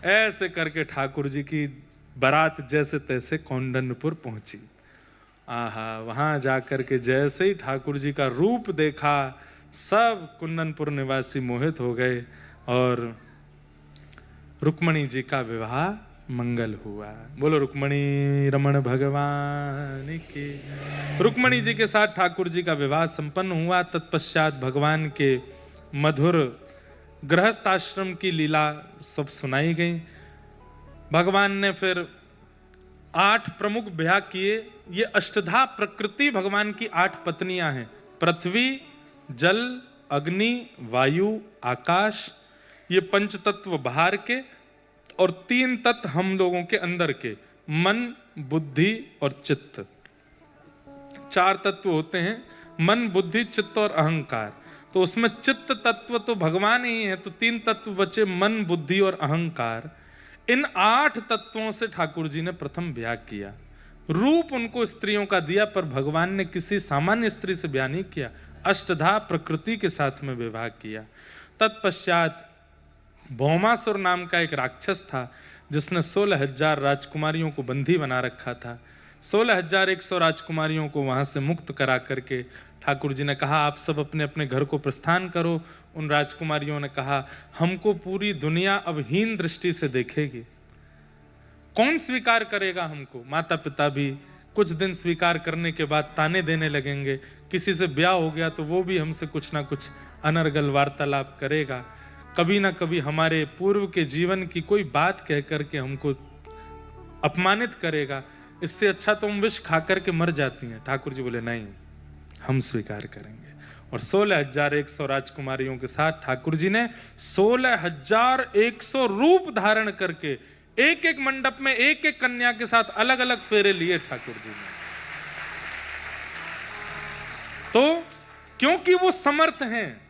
ऐसे करके ठाकुर जी की बारात जैसे तैसे कौंडन्यपुर पहुंची। आहा, वहां जाकर के जैसे ही ठाकुर जी का रूप देखा, सब कुंदनपुर निवासी मोहित हो गए और रुक्मणी जी का विवाह मंगल हुआ। बोलो रुक्मणी रमण भगवान की। रुक्मणी जी के साथ ठाकुर जी का विवाह संपन्न हुआ। तत्पश्चात भगवान के मधुर गृहस्थ आश्रम की लीला सब सुनाई गई। भगवान ने फिर 8 प्रमुख ब्याह किए। ये अष्टधा प्रकृति भगवान की 8 पत्नियां हैं। पृथ्वी, जल, अग्नि, वायु, आकाश, ये पंच तत्व बाहर के और 3 तत्व हम लोगों के अंदर के, मन, बुद्धि और चित्त। 4 तत्व होते हैं, मन, बुद्धि, चित्त और अहंकार। तो उसमें चित्त तत्व तो भगवान ही है, तो 3 तत्व बचे, मन, बुद्धि और अहंकार। इन 8 तत्वों से ठाकुर जी ने प्रथम ब्याह किया। रूप उनको स्त्रियों का दिया, पर भगवान ने किसी सामान्य स्त्री से ब्याह नहीं किया, अष्टधा प्रकृति के साथ में विवाह किया। तत्पश्चात भौमासुर नाम का एक राक्षस था, जिसने 16,000 राजकुमारियों को बंदी बना रखा था। 16,100 राजकुमारियों को वहां से मुक्त करा करके ठाकुर जी ने कहा, आप सब अपने अपने घर को प्रस्थान करो। उन राजकुमारियों ने कहा, हमको पूरी दुनिया अब हीन दृष्टि से देखेगी, कौन स्वीकार करेगा हमको। माता पिता भी कुछ दिन स्वीकार करने के बाद ताने देने लगेंगे। किसी से ब्याह हो गया तो वो भी हमसे कुछ ना कुछ अनर्गल वार्तालाप करेगा, कभी ना कभी हमारे पूर्व के जीवन की कोई बात कह करके हमको अपमानित करेगा। इससे अच्छा तो हम विष खा करके मर जाती हैं। ठाकुर जी बोले, नहीं, हम स्वीकार करेंगे। और 16,100 राजकुमारियों के साथ ठाकुर जी ने 16,100 रूप धारण करके एक एक मंडप में एक एक कन्या के साथ अलग अलग फेरे लिए ठाकुर जी ने। तो क्योंकि वो समर्थ हैं,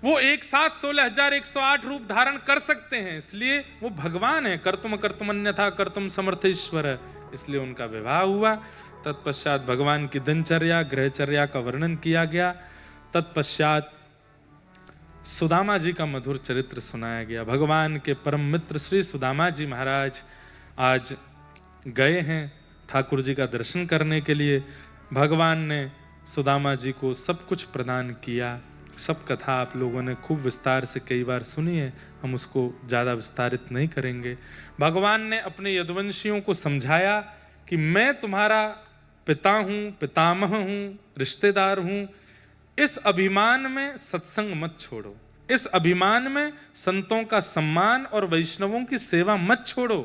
वो एक साथ 16,108 रूप धारण कर सकते हैं, इसलिए वो भगवान है। कर्तुम कर्तुम अन्यथा कर्तुम समर्थ ईश्वर है, इसलिए उनका विवाह हुआ। तत्पश्चात भगवान की दिनचर्या, गृहचर्या का वर्णन किया गया। तत्पश्चात सुदामा जी का मधुर चरित्र सुनाया गया। भगवान के परम मित्र श्री सुदामा जी महाराज आज गए हैं ठाकुर जी का दर्शन करने के लिए। भगवान ने सुदामा जी को सब कुछ प्रदान किया। सब कथा आप लोगों ने खूब विस्तार से कई बार सुनी है, हम उसको ज्यादा विस्तारित नहीं करेंगे। भगवान ने अपने यदुवंशियों को समझाया कि मैं तुम्हारा पिता हूं, पितामह हूं, रिश्तेदार हूं। इस अभिमान में सत्संग मत छोड़ो, इस अभिमान में संतों का सम्मान और वैष्णवों की सेवा मत छोड़ो।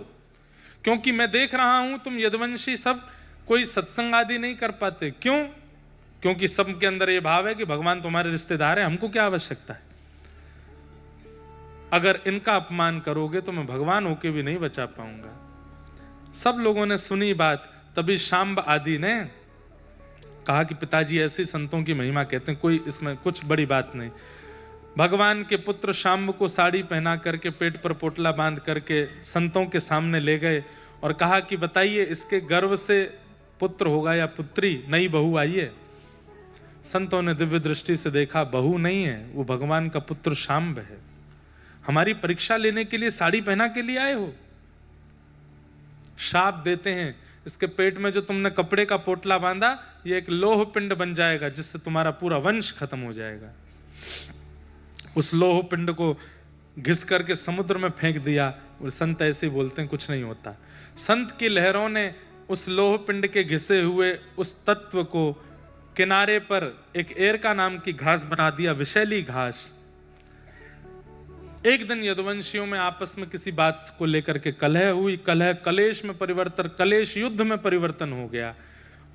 क्योंकि मैं देख रहा हूं तुम यदुवंशी सब कोई सत्संग आदि नहीं कर पाते। क्यों? क्योंकि सबके अंदर यह भाव है कि भगवान तुम्हारे रिश्तेदार है, हमको क्या आवश्यकता है। अगर इनका अपमान करोगे तो मैं भगवान होके भी नहीं बचा पाऊंगा। सब लोगों ने सुनी बात, तभी शांब आदि ने कहा कि पिताजी ऐसे संतों की महिमा कहते हैं, कोई इसमें कुछ बड़ी बात नहीं। भगवान के पुत्र शांब को साड़ी पहना करके पेट पर पोटला बांध करके संतों के सामने ले गए और कहा कि बताइए इसके गर्भ से पुत्र होगा या पुत्री, नई बहू आई है। संतों ने दिव्य दृष्टि से देखा, बहू नहीं है, वो भगवान का पुत्र शांब है। हमारी परीक्षा लेने के लिए साड़ी पहना के लिए आए हो? शाप देते हैं, इसके पेट में जो तुमने कपड़े का पोटला बांधा, ये एक लोह पिंड बन जाएगा जिससे तुम्हारा पूरा वंश खत्म हो जाएगा। उस लोह पिंड को घिस करके समुद्र में फेंक दिया। और संत ऐसे बोलते हैं, कुछ नहीं होता। संत की लहरों ने उस लोह पिंड के घिसे हुए उस तत्व को किनारे पर एक एरका नाम की घास बना दिया, विषैली घास। एक दिन यदुवंशियों में आपस में किसी बात को लेकर के कलह हुई। कलह कलेश में परिवर्तन, कलेश युद्ध में परिवर्तन हो गया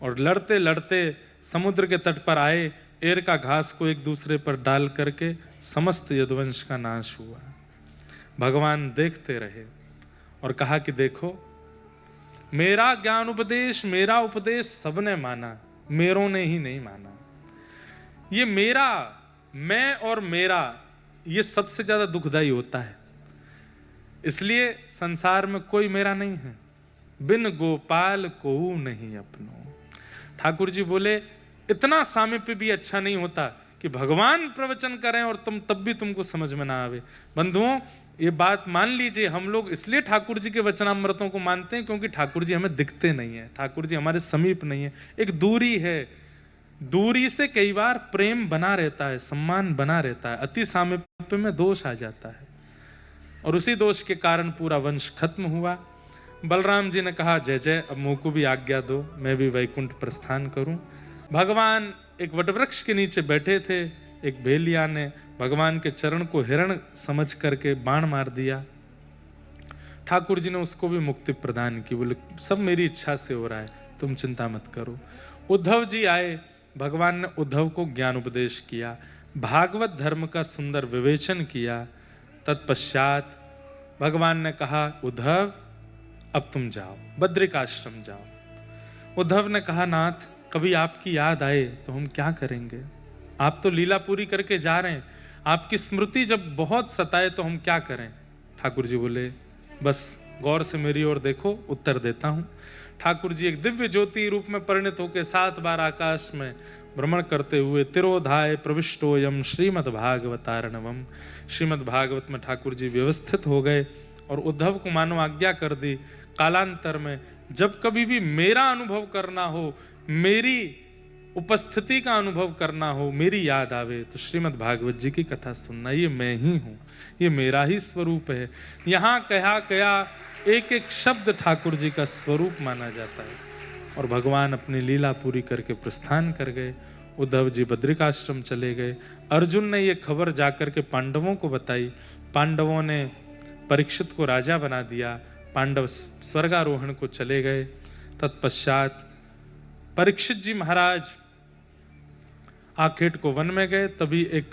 और लड़ते लड़ते समुद्र के तट पर आए। एरका घास को एक दूसरे पर डाल करके समस्त यदुवंश का नाश हुआ। भगवान देखते रहे और कहा कि देखो, मेरा ज्ञान उपदेश, मेरा उपदेश सबने माना, मेरों ने ही नहीं माना। ये मेरा, मैं और मेरा, ये सबसे ज्यादा दुखदाई होता है। इसलिए संसार में कोई मेरा नहीं है। बिन गोपाल को नहीं अपनो। ठाकुर जी बोले, इतना सामीप्य भी अच्छा नहीं होता कि भगवान प्रवचन करें और तुम तब भी तुमको समझ में ना आवे। बंधुओं, ये बात मान लीजिए, हम लोग इसलिए ठाकुर जी के वचनामृतों को मानते हैं क्योंकि ठाकुर जी हमें दिखते नहीं है, ठाकुर जी हमारे समीप नहीं है, एक दूरी है। दूरी से कई बार प्रेम बना रहता है, सम्मान बना रहता है, अति सामीप्य में दोष आ जाता है, और उसी दोष के कारण पूरा वंश खत्म हुआ। बलराम जी ने कहा, जय जय, अब मुझ को भी आज्ञा दो, मैं भी वैकुंठ प्रस्थान करूं। भगवान एक वटवृक्ष के नीचे बैठे थे, एक भेलिया ने भगवान के चरण को हिरण समझ करके बाण मार दिया। ठाकुर जी ने उसको भी मुक्ति प्रदान की, बोले सब मेरी इच्छा से हो रहा है, तुम चिंता मत करो। उद्धव जी आए, भगवान ने उद्धव को ज्ञान उपदेश किया, भागवत धर्म का सुंदर विवेचन किया। तत्पश्चात भगवान ने कहा, उद्धव अब तुम जाओ, बद्रिकाश्रम जाओ। उद्धव ने कहा, नाथ कभी आपकी याद आए तो हम क्या करेंगे, आप तो लीला पूरी करके जा रहे हैं, आपकी स्मृति जब बहुत सताए तो हम क्या करें। ठाकुर जी बोले, बस गौर से मेरी ओर देखो, उत्तर देता हूं। ठाकुर जी एक दिव्य ज्योति रूप में परिणत होकर 7 बार आकाश में भ्रमण करते हुए तिरोधाय प्रविष्टोयम श्रीमद्भागवतार्णवम, श्रीमद्भागवत में ठाकुर जी व्यवस्थित हो गए और उद्धव को मानो आज्ञा कर दी, कालांतर में जब कभी भी मेरा अनुभव करना हो, मेरी उपस्थिति का अनुभव करना हो, मेरी याद आवे तो श्रीमद् भागवत जी की कथा सुनना, ये मैं ही हूँ, ये मेरा ही स्वरूप है। यहाँ कहा गया एक एक शब्द ठाकुर जी का स्वरूप माना जाता है। और भगवान अपनी लीला पूरी करके प्रस्थान कर गए। उद्धव जी बद्रिकाश्रम चले गए। अर्जुन ने ये खबर जाकर के पांडवों को बताई। पांडवों ने परीक्षित को राजा बना दिया। पांडव स्वर्गारोहण को चले गए। तत्पश्चात परीक्षित जी महाराज आखेट को वन में गए, तभी एक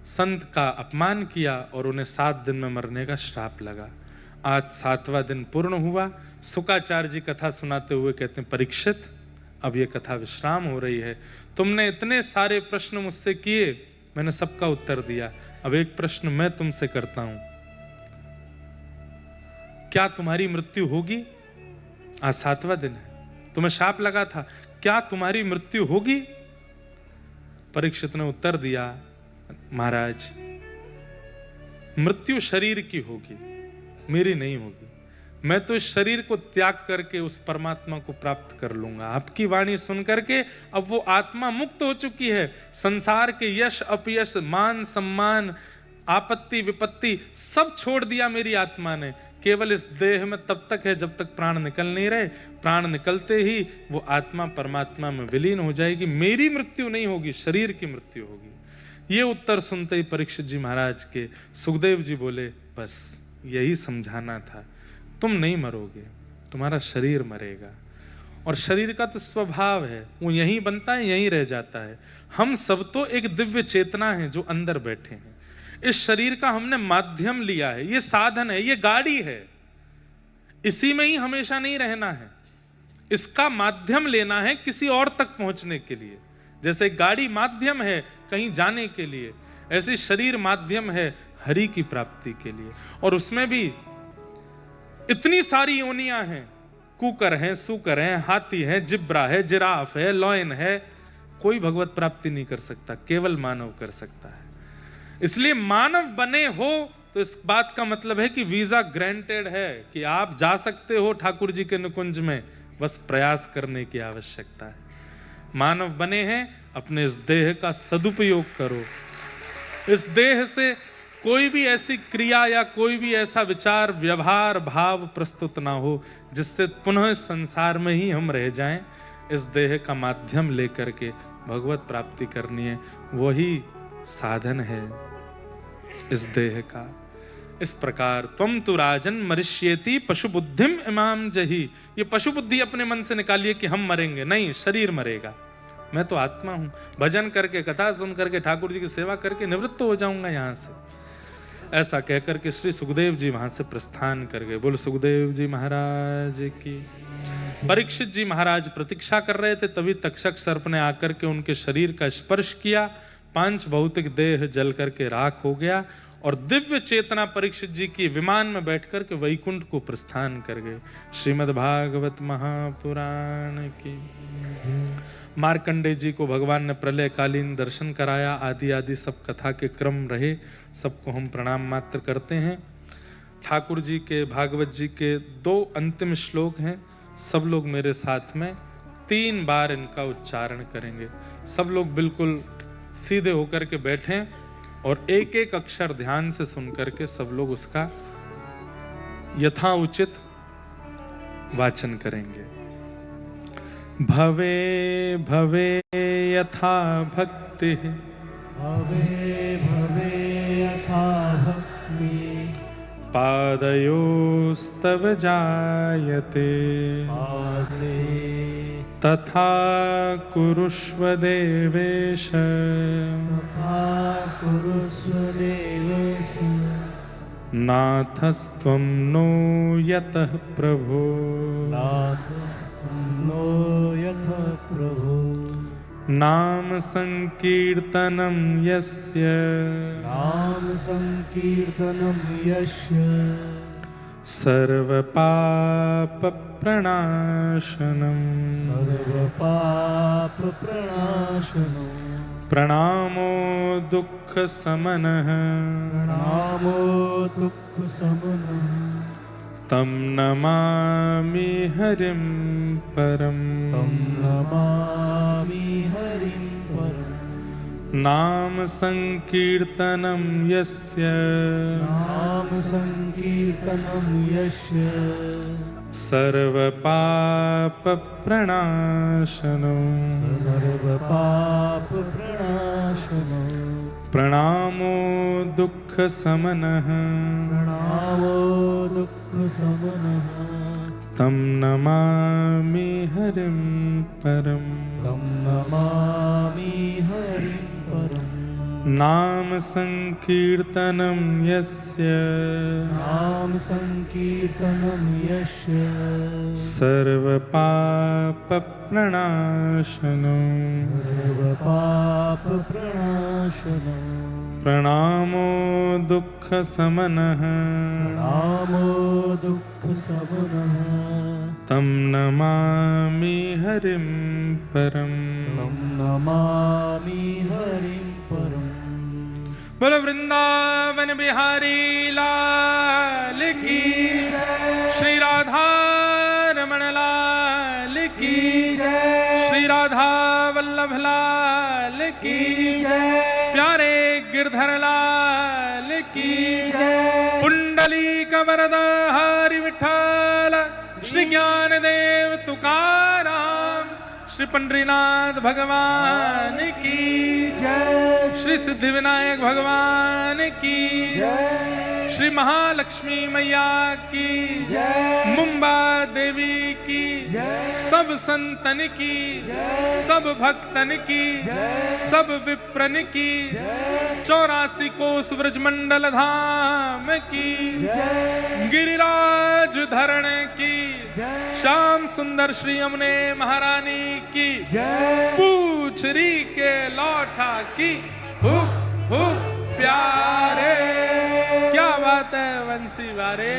संत का अपमान किया और उन्हें 7 दिन में मरने का श्राप लगा। आज 7वां दिन पूर्ण हुआ। शुकाचार्य जी कथा सुनाते हुए कहते हैं, परीक्षित अब ये कथा विश्राम हो रही है। तुमने इतने सारे प्रश्न मुझसे किए, मैंने सबका उत्तर दिया। अब एक प्रश्न मैं तुमसे करता हूं, क्या तुम्हारी मृत्यु होगी? आज 7वां दिन है, तुम्हें शाप लगा था, क्या तुम्हारी मृत्यु होगी? परीक्षित ने उत्तर दिया, महाराज मृत्यु शरीर की होगी, मेरी नहीं होगी। मैं तो इस शरीर को त्याग करके उस परमात्मा को प्राप्त कर लूंगा। आपकी वाणी सुन करके अब वो आत्मा मुक्त हो चुकी है। संसार के यश अपयश, मान सम्मान, आपत्ति विपत्ति सब छोड़ दिया मेरी आत्मा ने। केवल इस देह में तब तक है जब तक प्राण निकल नहीं रहे। प्राण निकलते ही वो आत्मा परमात्मा में विलीन हो जाएगी। मेरी मृत्यु नहीं होगी, शरीर की मृत्यु होगी। ये उत्तर सुनते ही परीक्षित जी महाराज के सुखदेव जी बोले, बस यही समझाना था, तुम नहीं मरोगे, तुम्हारा शरीर मरेगा। और शरीर का तो स्वभाव है, वो यहीं बनता है, यहीं रह जाता है। हम सब तो एक दिव्य चेतना है जो अंदर बैठे हैं। इस शरीर का हमने माध्यम लिया है, ये साधन है, ये गाड़ी है, इसी में ही हमेशा नहीं रहना है। इसका माध्यम लेना है किसी और तक पहुंचने के लिए। जैसे गाड़ी माध्यम है कहीं जाने के लिए, ऐसे शरीर माध्यम है हरि की प्राप्ति के लिए। और उसमें भी इतनी सारी योनियां हैं, कुकर है, सूकर है, हाथी है, जिब्रा है, जिराफ है, लॉयन है। कोई भगवत प्राप्ति नहीं कर सकता, केवल मानव कर सकता है। इसलिए मानव बने हो तो इस बात का मतलब है कि वीजा ग्रांटेड है, कि आप जा सकते हो ठाकुर जी के निकुंज में, बस प्रयास करने की आवश्यकता है। मानव बने हैं, अपने इस देह का सदुपयोग करो। इस देह से कोई भी ऐसी क्रिया या कोई भी ऐसा विचार, व्यवहार, भाव प्रस्तुत ना हो जिससे पुनः इस संसार में ही हम रह जाएं। इस देह का माध्यम लेकर के भगवत प्राप्ति करनी है, वही साधन है इस देह का। इस प्रकार त्वं तु राजन मरिष्येति पशु बुद्धिम इमाम जही। ये पशु बुद्धि अपने मन से निकालिए कि हम मरेंगे, नहीं, शरीर मरेगा। मैं तो आत्मा हूं, भजन करके, कथा सुन करके, ठाकुर जी की सेवा करके निवृत्त हो जाऊंगा यहां से। ऐसा कहकर के श्री सुखदेव जी वहां से प्रस्थान कर गए। बोल सुखदेव जी महाराज की। परीक्षित जी महाराज प्रतीक्षा कर रहे थे, तभी तक्षक सर्प ने आकर के उनके शरीर का स्पर्श किया। 5 भौतिक देह जल करके राख हो गया और दिव्य चेतना परीक्षित जी की विमान में बैठकर के वैकुंठ को प्रस्थान कर गए। श्रीमद् भागवत महापुराण की। मार्कंडेय जी को भगवान ने प्रलयकालीन दर्शन कराया, आदि आदि सब कथा के क्रम रहे, सबको हम प्रणाम मात्र करते हैं। ठाकुर जी के भागवत जी के 2 अंतिम श्लोक हैं, सब लोग मेरे साथ में 3 बार इनका उच्चारण करेंगे। सब लोग बिल्कुल सीधे होकर के बैठें और एक एक अक्षर ध्यान से सुन करके सब लोग उसका यथाउचित वाचन करेंगे। भवे भवे यथा भक्ति, भवे भवे यथा भक्ति, पादयोस्तव जायते, पादे तथा कुरुष्व देवेश, तथा कुरुष्व देवेश, नाथस्त्वं नो यतः प्रभो, नाथस्त्वं नो यतः प्रभो, नाम संकीर्तनं यस्य, नाम संकीर्तनं यस्य, सर्वपाप प्रणाशनम्, सर्वपाप प्रणाशनम्, प्रणामो दुःख समनः, प्रणामो दुःख समनः, तं नमामि हरिं परम्, तं नमामि हरिं परम्, नाम संकीर्तनं यस्य, नाम संकीर्तनं यस्य, सर्वपाप प्रणाशनो, सर्वपाप प्रणाशनो, प्रणामो दुःख समनः, प्रणामो दुःख समनः, तं नमामि हरिं परम्, तं नमामि हरिं परम्, नाम संकीर्तनं यस्य, नाम संकीर्तनं यस्य, सर्वपाप प्रणाशनो, सर्वपाप प्रणाशनो, प्रणामो दुःख समनः, प्रणामो दुःख समनः, तं नमामि हरिं परम्, तं नमामि हरिं परम्। बोलो वृंदावन बिहारी लाल की, श्री राधा रमण लाल की, श्री राधा वल्लभ लाल की, प्यारे गिरधर लाल की, पुंडलीक वरदा हरि विठ्ठल, श्री ज्ञानदेव तुकाराम, श्री पंडरीनाथ भगवान की, श्री सिद्धि विनायक भगवान की, श्री महालक्ष्मी मैया की, मुंबा देवी की, सब संतन की, सब भक्तन की, सब विप्रन की, 84 कोस ब्रजमंडल धाम की, गिरिराज धरण की, श्याम सुंदर श्री यमुने महारानी की, पूछरी के लौठा की, प्यारे। क्या बात है वंशी वारे।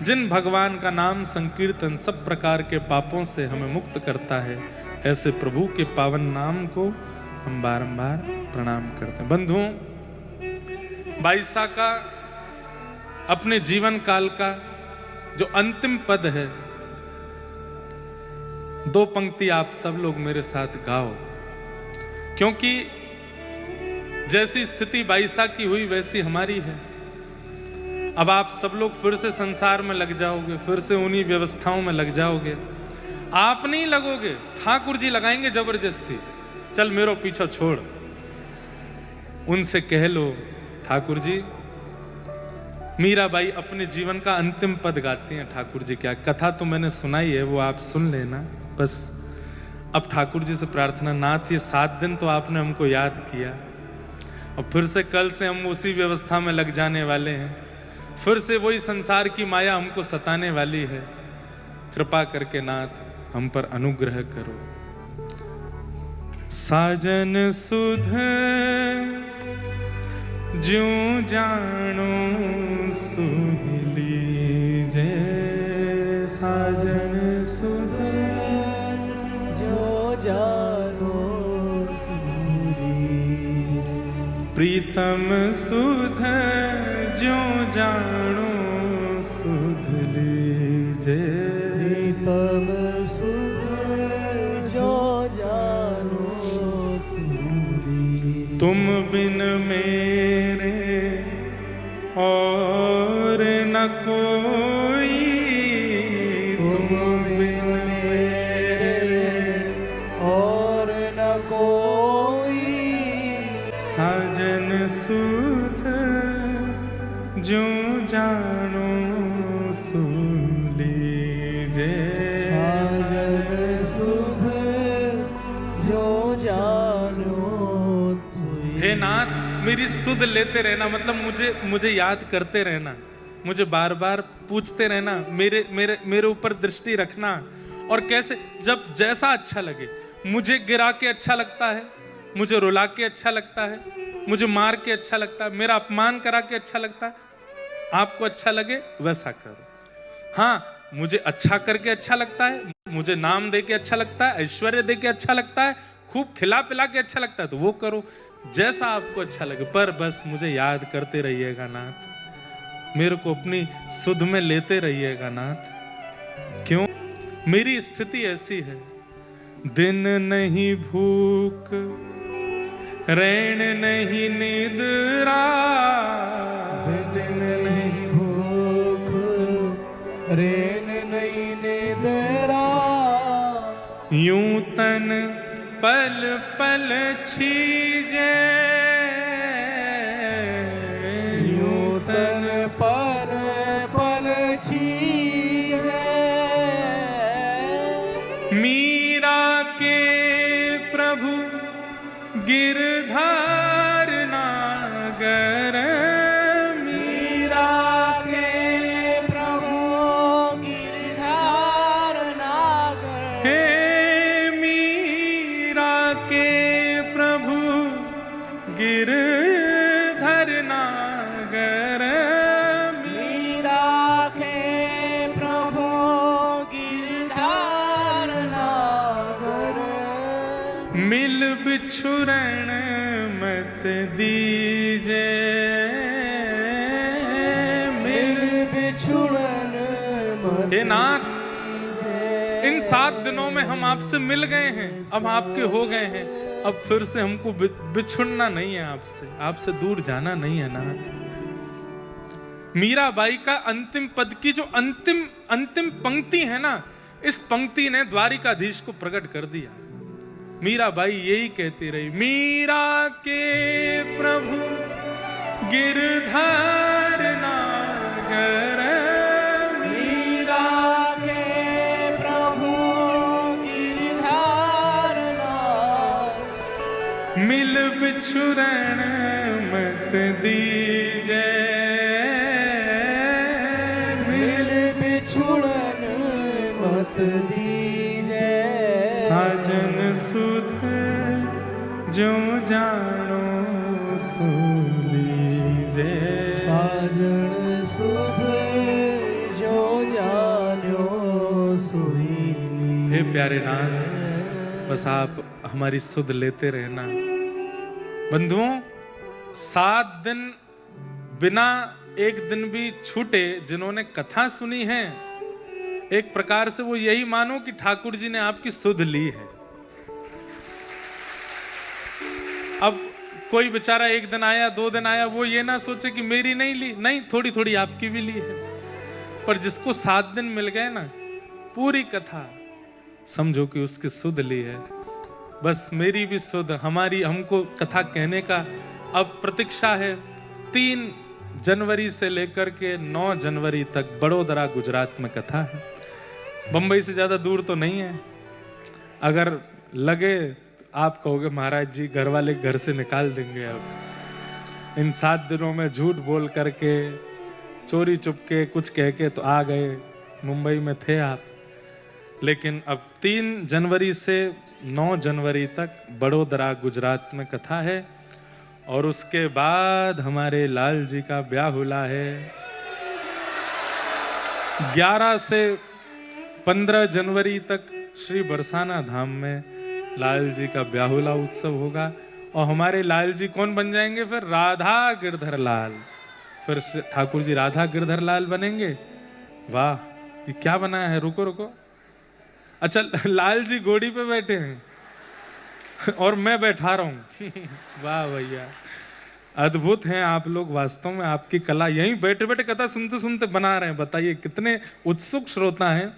जिन भगवान का नाम संकीर्तन सब प्रकार के पापों से हमें मुक्त करता है, ऐसे प्रभु के पावन नाम को हम बारंबार प्रणाम करते हैं। बंधुओं, बाईसा का अपने जीवन काल का जो अंतिम पद है, 2 पंक्ति आप सब लोग मेरे साथ गाओ, क्योंकि जैसी स्थिति बाईसा की हुई वैसी हमारी है। अब आप सब लोग फिर से संसार में लग जाओगे, फिर से उन्हीं व्यवस्थाओं में लग जाओगे। आप नहीं लगोगे, ठाकुर जी लगाएंगे जबरदस्ती, चल मेरो पीछा छोड़। उनसे कह लो, ठाकुर जी, मीराबाई अपने जीवन का अंतिम पद गाती हैं ठाकुर जी। क्या कथा तो मैंने सुनाई है, वो आप सुन लेना बस। अब ठाकुर जी से प्रार्थना, नाथ ये 7 दिन तो आपने हमको याद किया, और फिर से कल से हम उसी व्यवस्था में लग जाने वाले हैं, फिर से वही संसार की माया हमको सताने वाली है। कृपा करके नाथ हम पर अनुग्रह करो। साजन सुध ज्यों जानो सुहिली जय, साजन सुध जो जा प्रीतम सुध जो जानो सुध लीजे। प्रीतम सुध जो जानो तुरी। तुम बिन मेरे और न कोई, तुम बिन मेरे और न कोई। साजन सुध जो जानो सुन लीजे। साजन सुध जो जानो तुरी। हे नाथ, मेरी सुध लेते रहना, मतलब मुझे याद करते रहना, मुझे बार बार पूछते रहना, मेरे ऊपर दृष्टि रखना। और कैसे, जब जैसा अच्छा लगे, मुझे गिरा के अच्छा लगता है, मुझे रुला के अच्छा लगता है, मुझे मार के अच्छा लगता है, मेरा अपमान करा के अच्छा लगता है, आपको अच्छा लगे वैसा करो। हाँ, मुझे अच्छा करके अच्छा लगता है, मुझे नाम दे के अच्छा लगता है, ऐश्वर्य दे के अच्छा लगता है, खूब खिला पिला के अच्छा लगता है तो वो करो, जैसा आपको अच्छा लगे। पर बस मुझे याद करते रहिएगा नाथ, मेरे को अपनी सुध में लेते रहिएगा नाथ। क्यों? मेरी स्थिति ऐसी है, दिन नहीं भूख, रैन नहीं निद्रा। दिन नहीं भूख, रैन नहीं निद्रा। यूं तन पल पल छीजे, यूं तन पल पल छीजे। मीरा के प्रभु गिरधार नागर। मीरा के प्रभु गिरधार नागर। हे मीरा के प्रभु गिरधर नागर। मीरा के प्रभु गिरधार नागर। मिल बिछुरण मत दीजे, मिल बिछुड़न मत हे नाथ, दीजे। इन 7 दिनों में हम आपसे मिल गए हैं, अब आपके हो गए हैं, अब फिर से हमको बिछुड़ना नहीं है आपसे दूर जाना नहीं है नाथ। मीराबाई का अंतिम पद की जो अंतिम पंक्ति है ना, इस पंक्ति ने द्वारिकाधीश को प्रकट कर दिया। मीराबाई यही कहती रही, मीरा के प्रभु गिरधार नागर। मीरा के प्रभु गिरधार नागर। मिल बिछुरण मत दीजे, मिल बिछुड़न मत दीजे। साजन सुध जो जानो सो लीजे। साजन सुध जो जानो सोई लीजे। हे प्यारे नाथ, बस आप हमारी सुध लेते रहना। बंधुओं, 7 दिन बिना एक दिन भी छूटे जिन्होंने कथा सुनी है, एक प्रकार से वो यही मानो कि ठाकुर जी ने आपकी सुध ली है। अब कोई बेचारा 1 दिन आया 2 दिन आया, वो ये ना सोचे कि मेरी नहीं ली, नहीं, थोड़ी थोड़ी आपकी भी ली है। पर जिसको 7 दिन मिल गए ना, पूरी कथा समझो कि उसकी सुध ली है। बस मेरी भी सुध, हमारी, हमको कथा कहने का अब प्रतीक्षा है। 3 जनवरी से लेकर के 9 जनवरी तक बड़ोदरा गुजरात में कथा है। बंबई से ज्यादा दूर तो नहीं है। अगर लगे आप कहोगे महाराज जी घर वाले घर से निकाल देंगे, अब इन 7 दिनों में झूठ बोल करके, चोरी चुपके कुछ कह के तो आ गए, मुंबई में थे आप। लेकिन अब 3 जनवरी से 9 जनवरी तक बड़ोदरा गुजरात में कथा है। और उसके बाद हमारे लाल जी का ब्याहुला है। 11 से 15 जनवरी तक श्री बरसाना धाम में लाल जी का ब्याहुला उत्सव होगा। और हमारे लाल जी कौन बन जाएंगे फिर? राधा गिरधर लाल। फिर ठाकुर जी राधा गिरधर लाल बनेंगे। वाह, ये क्या बनाया है? रुको रुको, अच्छा लाल जी घोड़ी पे बैठे हैं और मैं बैठा रहा हूं वाह भैया, अद्भुत हैं आप लोग वास्तव में। आपकी कला यहीं बैठे बैठे कथा सुनते सुनते बना रहे हैं। बताइए कितने उत्सुक श्रोता हैं।